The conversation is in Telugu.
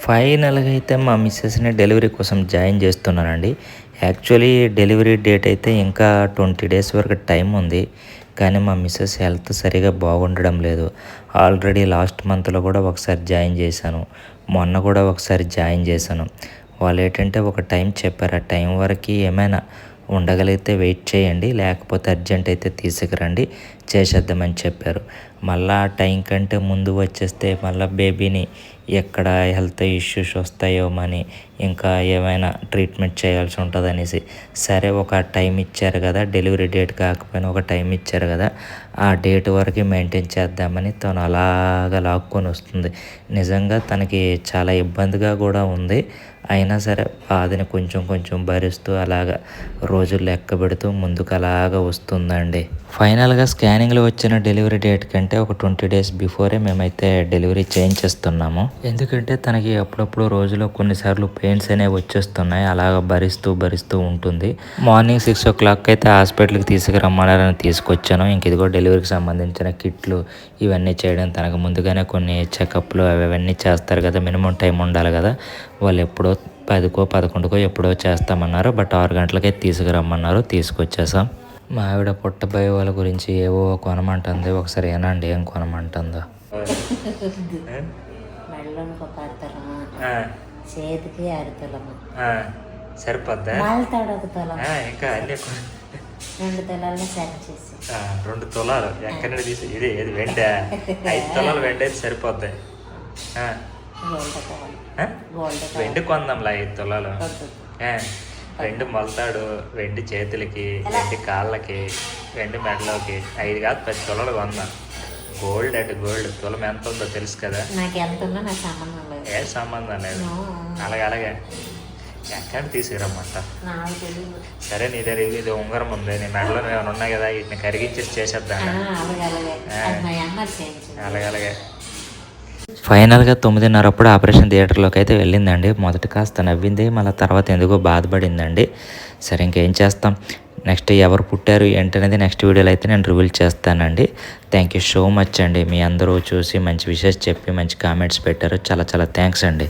ఫైనల్‌గా అయితే మా మిసెస్‌ని డెలివరీ కోసం జాయిన్ చేస్తున్నానండి. యాక్చువల్లీ డెలివరీ డేట్ అయితే ఇంకా 20 డేస్ వరకు టైం ఉంది. కానీ మా మిసెస్ హెల్త్ సరిగ్గా బాగుండడం లేదు. ఆల్రెడీ లాస్ట్ మంత్‌లో కూడా ఒకసారి జాయిన్ చేశాను. మొన్న కూడా ఒకసారి జాయిన్ చేశాను. వాళ్ళేంటంటే ఒక టైం చెప్పారు. ఆ టైం వరకి ఏమైనా ఉండగలిగితే వెయిట్ చేయండి. లేకపోతే అర్జెంట్ అయితే తీసుకురండి. చేసేద్దామని చెప్పారు. మళ్ళా ఆ టైం కంటే ముందు వచ్చేస్తే మళ్ళా బేబీని ఎక్కడ హెల్త్ ఇష్యూస్ వస్తాయోమని ఇంకా ఏమైనా ట్రీట్మెంట్ చేయాల్సి ఉంటుందనేసి సరే ఒక టైం ఇచ్చారు కదా, డెలివరీ డేట్ కాకపోయినా ఒక టైం ఇచ్చారు కదా, ఆ డేట్ వరకు మెయింటైన్ చేద్దామని తను అలాగా లాక్కొని వస్తుంది. నిజంగా తనకి చాలా ఇబ్బందిగా కూడా ఉంది. అయినా సరే బాధని కొంచెం కొంచెం భరిస్తూ అలాగా రోజులు లెక్క పెడుతూ ముందుకు అలాగా వస్తుందండి. ఫైనల్గా స్కానింగ్లో వచ్చిన డెలివరీ డేట్ కంటే ఒక 20 డేస్ బిఫోరే మేమైతే డెలివరీ చేయించేస్తున్నాము. ఎందుకంటే తనకి అప్పుడప్పుడు రోజులో కొన్నిసార్లు పెయిన్స్ అనేవి వచ్చేస్తున్నాయి. అలాగ భరిస్తూ భరిస్తూ ఉంటుంది. మార్నింగ్ 6 o'clock అయితే హాస్పిటల్కి తీసుకురమ్మన్నారని తీసుకొచ్చాను. ఇంక ఇదిగో డెలివరీకి సంబంధించిన కిట్లు ఇవన్నీ చేయడం, తనకు ముందుగానే కొన్ని చెకప్లు అవన్నీ చేస్తారు కదా, మినిమం టైం ఉండాలి కదా. వాళ్ళు ఎప్పుడో 10కో 11కో ఎప్పుడో చేస్తామన్నారు. బట్ 6 గంటలకే తీసుకురమ్మన్నారు. తీసుకొచ్చేసాం. మా ఆవిడ పుట్టబోయే వాళ్ళ గురించి ఏవో కొనమంటుంది. ఒకసారి ఏనండి ఏం కొనమంటుందో. మెడలోనికి ఒక అరతలము, చేతికి అరతలము, సరిపోద్దా? మాల్తాడు ఒక తలం, ఇంకా అన్ని 2 తులాలను సెట్ చేసి 2 తులాలు ఎక్కడి నుండి తీసి ఇది ఏది వెండి 5 తులాలు వెండి అయితే సరిపోద్ది. గోల్డ్ కావాలి, గోల్డ్ వెండి కొందాంలా 5 తులాలు. వెండి మొలతాడు, వెండి చేతులకి, వెండి కాళ్ళకి, వెండి మెడలోకి 5 కాదు 10 తులాలు కొందాం. గోల్డ్ అంటే గోల్డ్ తులం ఎంత ఉందో తెలుసు కదా. నాకు ఎంత ఉందో నాకు సంబంధం లేదు. ఏ సంబంధం లేదు. అలాగే ఎక్కడ తీసుకురమ్మంట. సరే నీ దగ్గర ఇది ఉంగరం ఉంది, నీ మెడలో ఏమైనా ఉన్నాయి కదా, వీటిని కరిగించేసి చేసేద్దాం. అలాగే ఫైనల్గా 9:30 అప్పుడు ఆపరేషన్ థియేటర్లోకి అయితే వెళ్ళిందండి. మొదట కాస్త నవ్వింది, మళ్ళీ తర్వాత ఎందుకో బాధపడిందండి. సరే ఇంకేం చేస్తాం. నెక్స్ట్ ఎవరు పుట్టారు ఏంటనేది నెక్స్ట్ వీడియోలో అయితే నేను రివీల్ చేస్తానండి. థ్యాంక్ యూ సో మచ్ అండి. మీ అందరూ చూసి మంచి విషెస్ చెప్పి మంచి కామెంట్స్ పెట్టారు. చాలా చాలా థ్యాంక్స్ అండి.